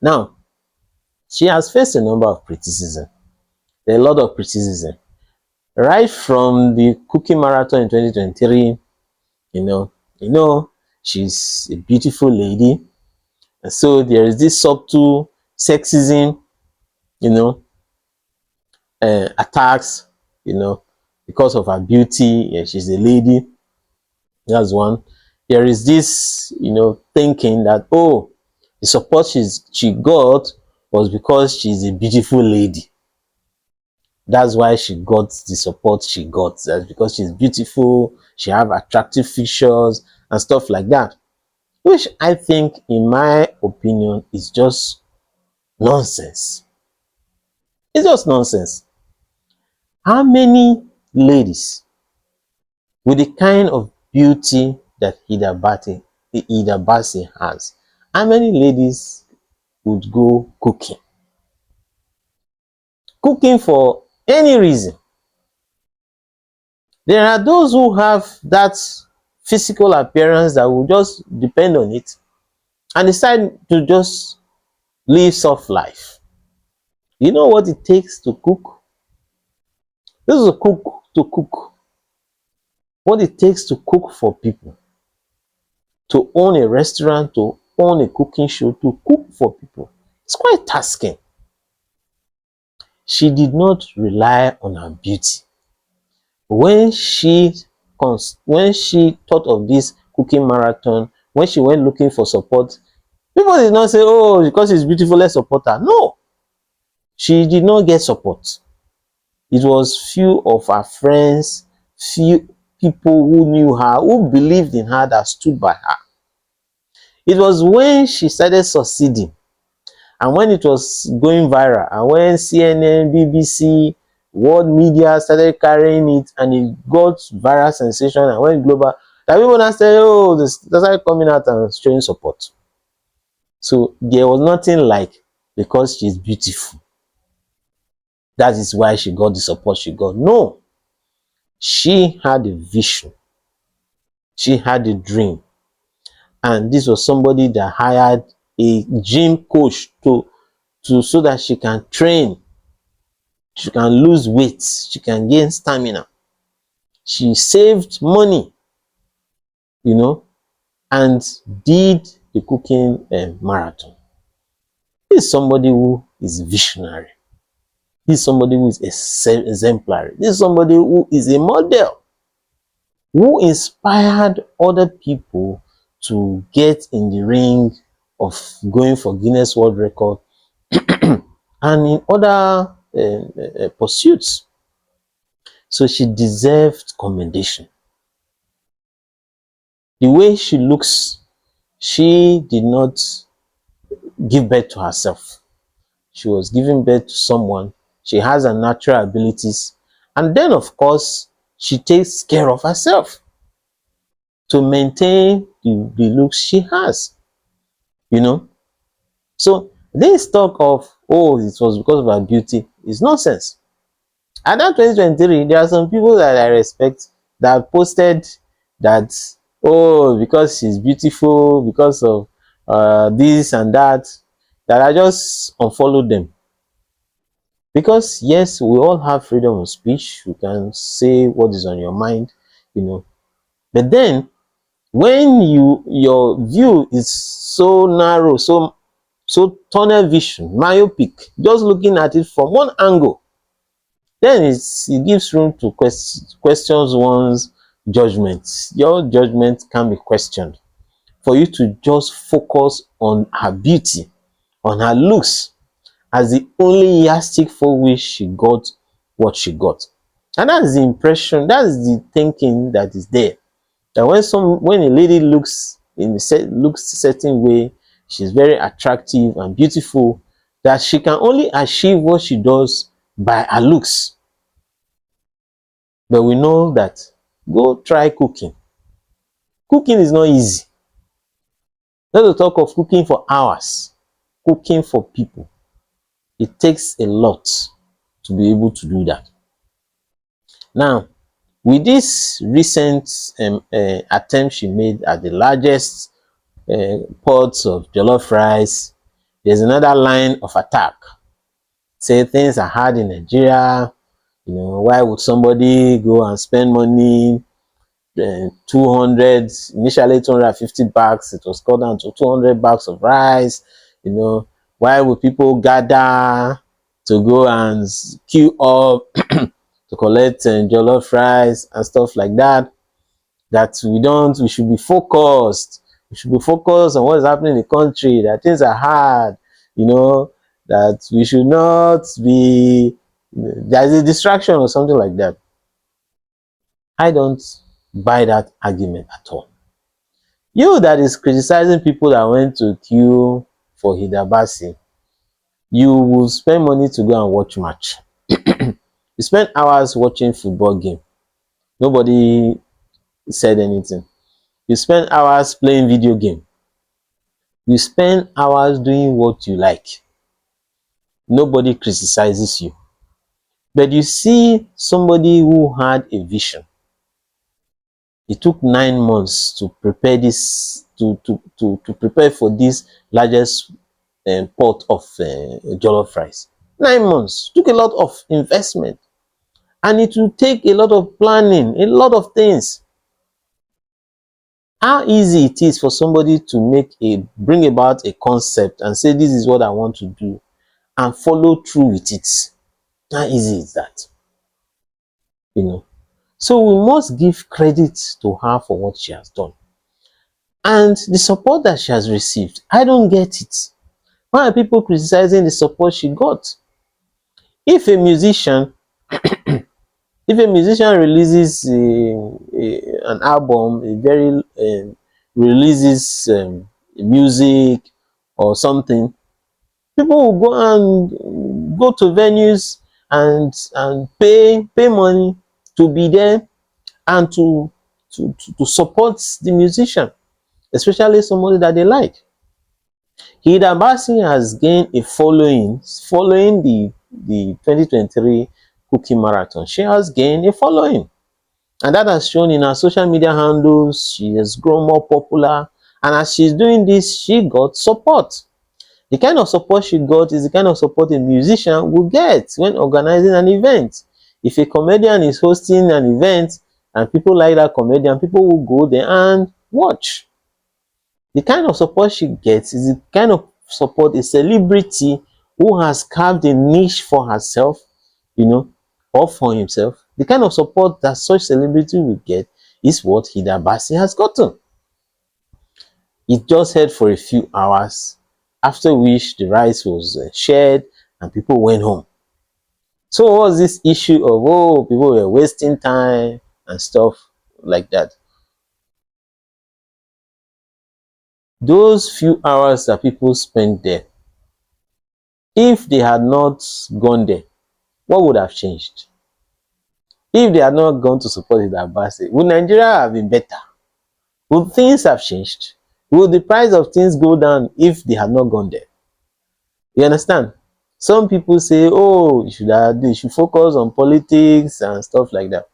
Now, she has faced a number of criticism, a lot of criticism, right from the cooking marathon in 2023. You know, she's a beautiful lady, and so there is this subtle sexism, you know, attacks, you know, because of her beauty. Yeah, she's a lady. That's one. There is this, thinking that, oh, the support she got was because she's a beautiful lady. That's why she got the support she got. That's because she's beautiful, she have attractive features and stuff like that. Which I think, in my opinion, is just nonsense. It's just nonsense. How many ladies with the kind of beauty that Hilda Baci has, how many ladies would go cooking? Cooking for any reason. There are those who have that physical appearance that will just depend on it and decide to just live soft life. You know what it takes to cook? This is a cook to cook. What it takes to cook for people, to own a restaurant, to own a cooking show, to cook for people. It's quite tasking. She did not rely on her beauty. When she thought of this cooking marathon, when she went looking for support, people did not say, oh, because she's beautiful, let's support her. No, she did not get support. It was few of her friends, few people who knew her, who believed in her, that stood by her. It was when she started succeeding, and when it was going viral, and when CNN, BBC, world media started carrying it, and it got viral sensation and went global, that people now said, oh, they started coming out and showing support. So there was nothing like, because she's beautiful, that is why she got the support she got. No, she had a vision, she had a dream, and this was somebody that hired a gym coach to so that she can train, she can lose weight, she can gain stamina. She saved money, and did the cooking marathon. This is somebody who is visionary. This is somebody who is exemplary. This is somebody who is a model, who inspired other people to get in the ring of going for Guinness World Record and in other pursuits. So she deserved commendation. The way she looks, she did not give birth to herself. She was giving birth to someone. She has her natural abilities. And then, of course, she takes care of herself to maintain the looks she has. So this talk of, oh, it was because of her beauty, is nonsense. At that 2023, there are some people that I respect that posted that, oh, because she's beautiful, because of this and that I just unfollowed them. Because yes, we all have freedom of speech. You can say what is on your mind, but then when your view is so narrow, so tunnel vision, myopic, just looking at it from one angle, then it gives room to questions one's judgment. Your judgment can be questioned. For you to just focus on her beauty, on her looks, as the only yardstick for which she got what she got. And that's the impression, that's the thinking that is there. That when a lady looks a certain way, she's very attractive and beautiful, that she can only achieve what she does by her looks. But we know that, go try cooking. Cooking is not easy. Let's talk of cooking for hours, cooking for people. It takes a lot to be able to do that. Now, with this recent attempt she made at the largest pots of jollof rice, There's another line of attack. Say things are hard in Nigeria. Why would somebody go and spend money, 200, initially 250 bags, it was cut down to 200 bags of rice. Why would people gather to go and queue up to collect jollof rice and stuff like that? That we should be focused. We should be focused on what is happening in the country, that things are hard, that we should not be, there's a distraction or something like that. I don't buy that argument at all. You that is criticizing people that went to queue for Hilda Baci, you will spend money to go and watch match. You spend hours watching football game. Nobody said anything. You spend hours playing video game. You spend hours doing what you like. Nobody criticizes you. But you see somebody who had a vision. It took 9 months to prepare this, to prepare for this largest pot of jollof rice. 9 months took a lot of investment, and it will take a lot of planning, a lot of things. How easy it is for somebody to bring about a concept and say this is what I want to do and follow through with it. How easy is that? So we must give credit to her for what she has done. And the support that she has received, I don't get it. Why are people criticizing the support she got? If a musician releases an album, releases music or something, people will go to venues and pay money to be there and to support the musician, especially somebody that they like. Hilda Baci has gained a following the 2023 Cookie Marathon. She has gained a following, and that has shown in her social media handles. She has grown more popular, and as she's doing this, she got support. The kind of support she got is the kind of support a musician will get when organizing an event. If a comedian is hosting an event and people like that comedian, people will go there and watch. The kind of support she gets is the kind of support a celebrity who has carved a niche for herself, or for himself. The kind of support that such celebrity will get is what Hilda Baci has gotten. It just held for a few hours, after which the rice was shared and people went home. So what was this issue of, people were wasting time and stuff like that? Those few hours that people spent there, if they had not gone there, what would have changed? If they had not gone to support Hilda Baci, would Nigeria have been better? Would things have changed? Would the price of things go down if they had not gone there? You understand? Some people say, they should focus on politics and stuff like that.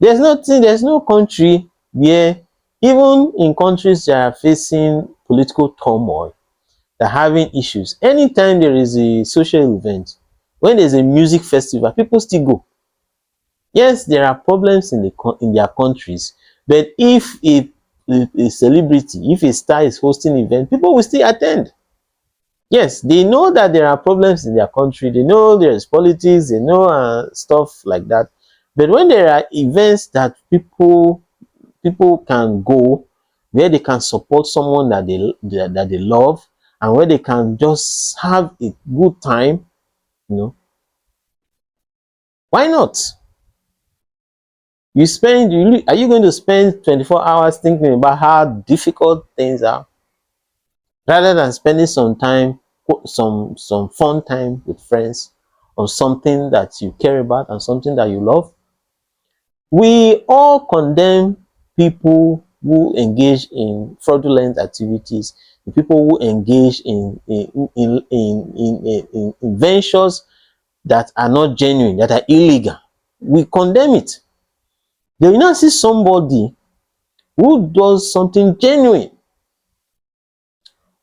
There's no country where, even in countries that are facing political turmoil, they're having issues. Anytime there is a social event, when there's a music festival, people still go. Yes, there are problems in their countries, but if a celebrity, if a star is hosting an event, people will still attend. Yes, they know that there are problems in their country, they know there is politics, they know stuff like that. But when there are events that people can go, where they can support someone that they love, and where they can just have a good time, why not? Are you going to spend 24 hours thinking about how difficult things are, rather than spending some time, some fun time with friends on something that you care about and something that you love? We all condemn people who engage in fraudulent activities, the people who engage in ventures that are not genuine, that are illegal. We condemn it. They will not see somebody who does something genuine.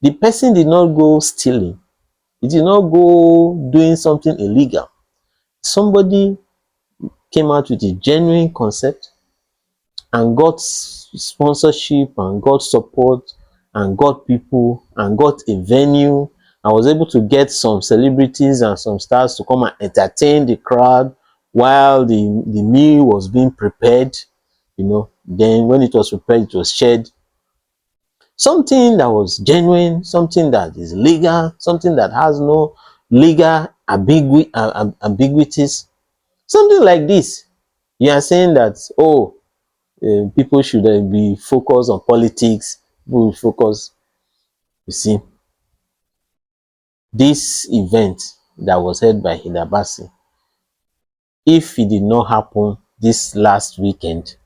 The person did not go stealing. He did not go doing something illegal. Somebody came out with a genuine concept and got sponsorship and got support and got people and got a venue and was able to get some celebrities and some stars to come and entertain the crowd while the meal was being prepared. Then when it was prepared, it was shared. Something that was genuine, something that is legal, something that has no legal ambiguities, something like this. You are saying that, oh, people should be focused on politics, people will focus. You see, this event that was held by Hilda Baci, if it did not happen this last weekend,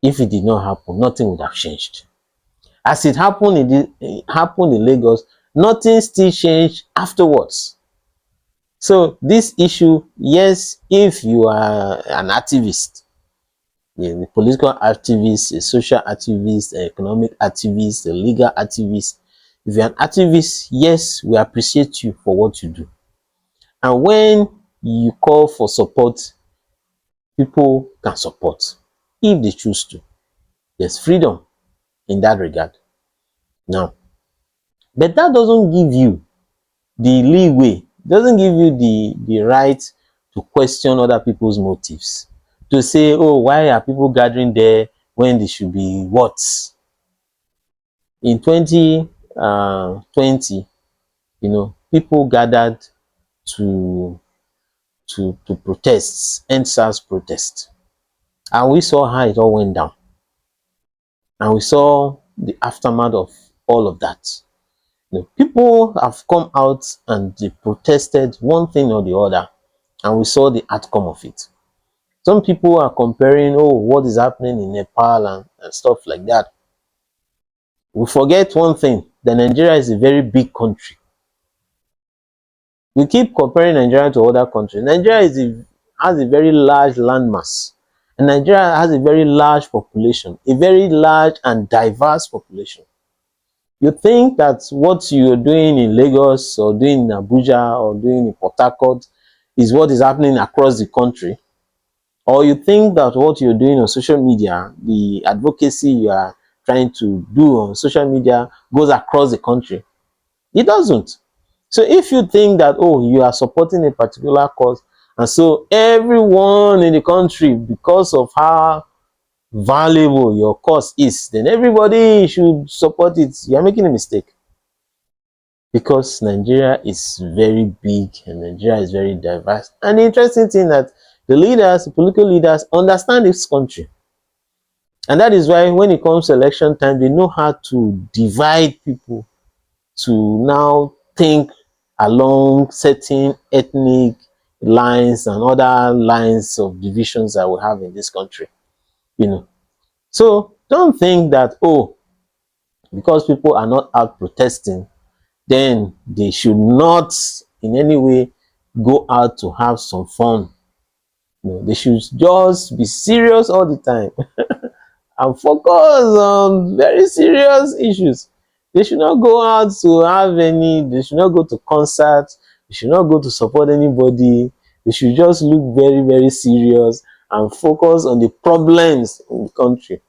if it did not happen, nothing would have changed. As it happened happened in Lagos, nothing still changed afterwards. So this issue, yes, if you are an activist, a political activist, a social activist, an economic activist, a legal activist, if you're an activist, yes, we appreciate you for what you do. And when you call for support, people can support if they choose to. There's freedom in that regard. Now, but that doesn't give you the leeway, doesn't give you the right to question other people's motives, to say, oh, why are people gathering there when they should be what? In 2020, people gathered to to protest, EndSARS protest, and we saw how it all went down, and we saw the aftermath of all of that. People have come out and they protested one thing or the other, and we saw the outcome of it. Some people are comparing, oh, what is happening in Nepal and stuff like that. We forget one thing, that Nigeria is a very big country. We keep comparing Nigeria to other countries. Nigeria has a very large landmass, and Nigeria has a very large population, a very large and diverse population. You think that what you're doing in Lagos or doing in Abuja or doing in Port Harcourt is what is happening across the country, or you think that what you're doing on social media, the advocacy you are trying to do on social media, goes across the country. It doesn't. So if you think that, oh, you are supporting a particular cause, and so everyone in the country, because of how valuable your cause is, then everybody should support it, you are making a mistake. Because Nigeria is very big and Nigeria is very diverse. And the interesting thing that the political leaders understand this country. And that is why when it comes to election time, they know how to divide people to now think along certain ethnic lines and other lines of divisions that we have in this country. So don't think that, oh, because people are not out protesting, then they should not in any way go out to have some fun. They should just be serious all the time and focus on very serious issues. They should not go out to they should not go to concerts, they should not go to support anybody. They should just look very, very serious and focus on the problems in the country.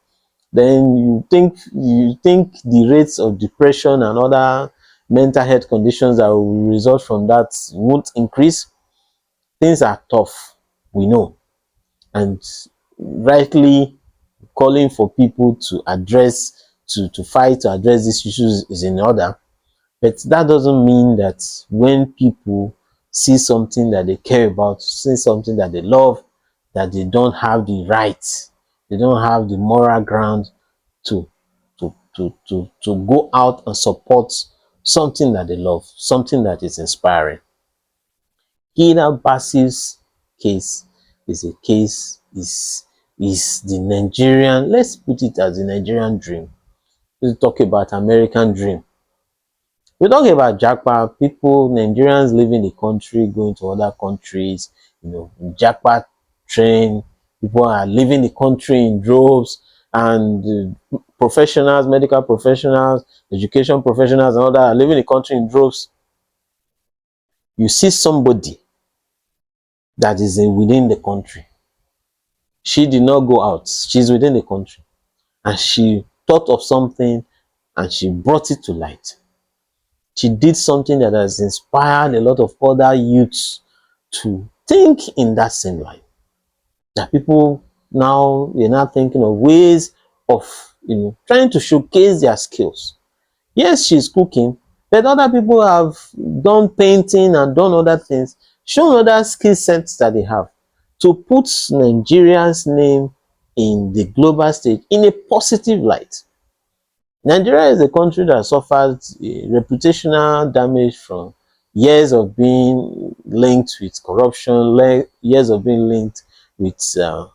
Then you think the rates of depression and other mental health conditions that will result from that won't increase. Things are tough, we know, and rightly calling for people to fight to address these issues is in order. But that doesn't mean that when people see something that they care about, see something that they love, that they don't have the right, they don't have the moral ground to go out and support something that they love, something that is inspiring. Hilda Baci's case is a case is the Nigerian, let's put it as the Nigerian dream. We talk about American dream. We talk about Jackpot, people, Nigerians leaving the country, going to other countries, Jackpot train, people are leaving the country in droves, and professionals, medical professionals, education professionals, and others are leaving the country in droves. you see somebody that is within the country. She did not go out. She's within the country. And she thought of something and she brought it to light. She did something that has inspired a lot of other youths to think in that same line. That people now, they're now thinking of ways of, trying to showcase their skills. Yes, she's cooking, but other people have done painting and done other things, shown other skill sets that they have to put Nigeria's name in the global stage in a positive light. Nigeria is a country that suffered reputational damage from years of being linked with corruption, years of being linked with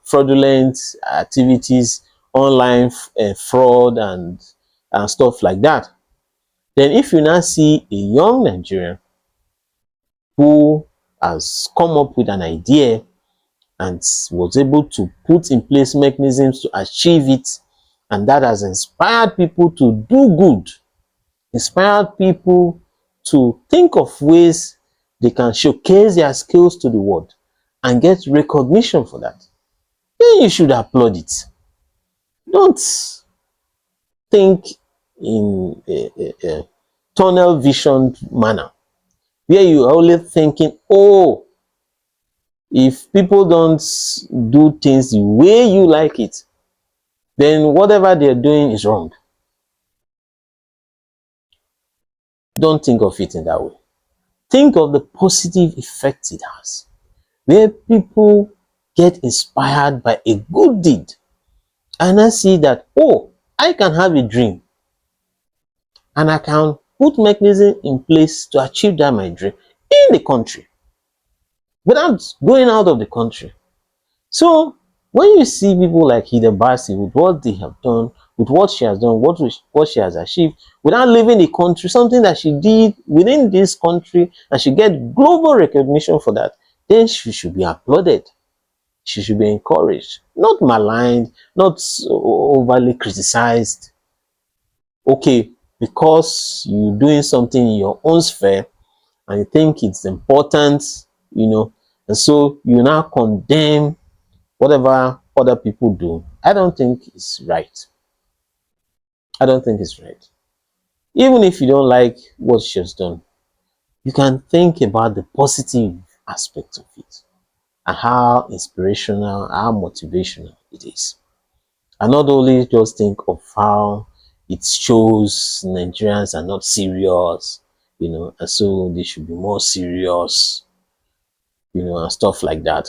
fraudulent activities, online fraud and stuff like that. Then if you now see a young Nigerian who has come up with an idea and was able to put in place mechanisms to achieve it, and that has inspired people to do good, inspired people to think of ways they can showcase their skills to the world and get recognition for that, then you should applaud it. Don't think in a tunnel vision manner where you are only thinking, oh, if people don't do things the way you like it, then whatever they're doing is wrong. Don't think of it in that way. Think of the positive effect it has, where people get inspired by a good deed and I see that, oh, I can have a dream and I can put mechanism in place to achieve that my dream in the country without going out of the country. So when you see people like Hilda Baci with what they have done, with what she has done, what she has achieved, without leaving the country, something that she did within this country, and she get global recognition for that, then she should be applauded. She should be encouraged, not maligned, not overly criticized. Okay, because you're doing something in your own sphere and you think it's important, and so you now condemn whatever other people do. I don't think it's right. I don't think it's right. Even if you don't like what she has done, you can think about the positive aspect of it and how inspirational, how motivational it is. And not only just think of how it shows Nigerians are not serious, and so they should be more serious, and stuff like that.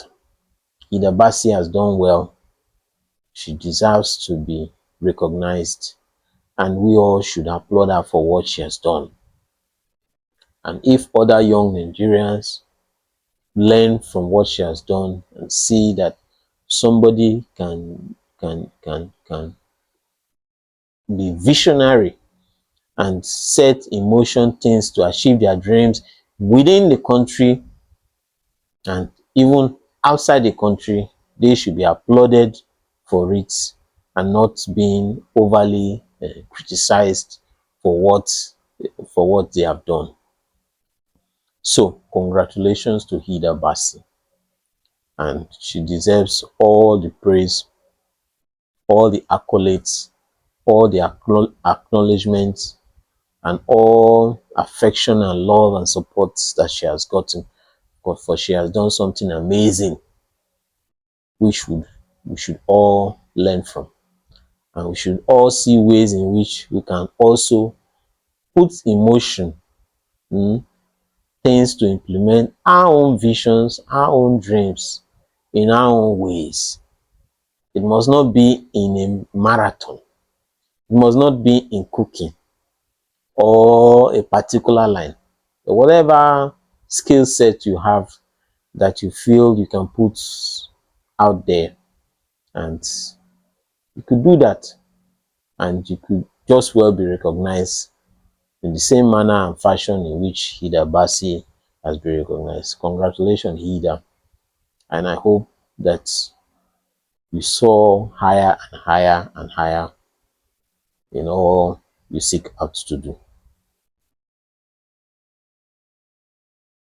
Ida Basi has done well. She deserves to be recognized, and we all should applaud her for what she has done. And if other young Nigerians learn from what she has done and see that somebody can be visionary and set in motion things to achieve their dreams within the country and even outside the country, they should be applauded for it and not being overly criticized for what they have done. So congratulations to Hilda Baci, and she deserves all the praise, all the accolades, all the acknowledgements, and all affection and love and support that she has gotten, for she has done something amazing which we should all learn from, and we should all see ways in which we can also put in motion things to implement our own visions, our own dreams in our own ways. It must not be in a marathon. It must not be in cooking or a particular line. Whatever skill set you have that you feel you can put out there, and you could do that, and you could just well be recognized in the same manner and fashion in which Hilda Baci has been recognized. Congratulations, Hilda, and I hope that you soar higher and higher and higher in all you seek out to do.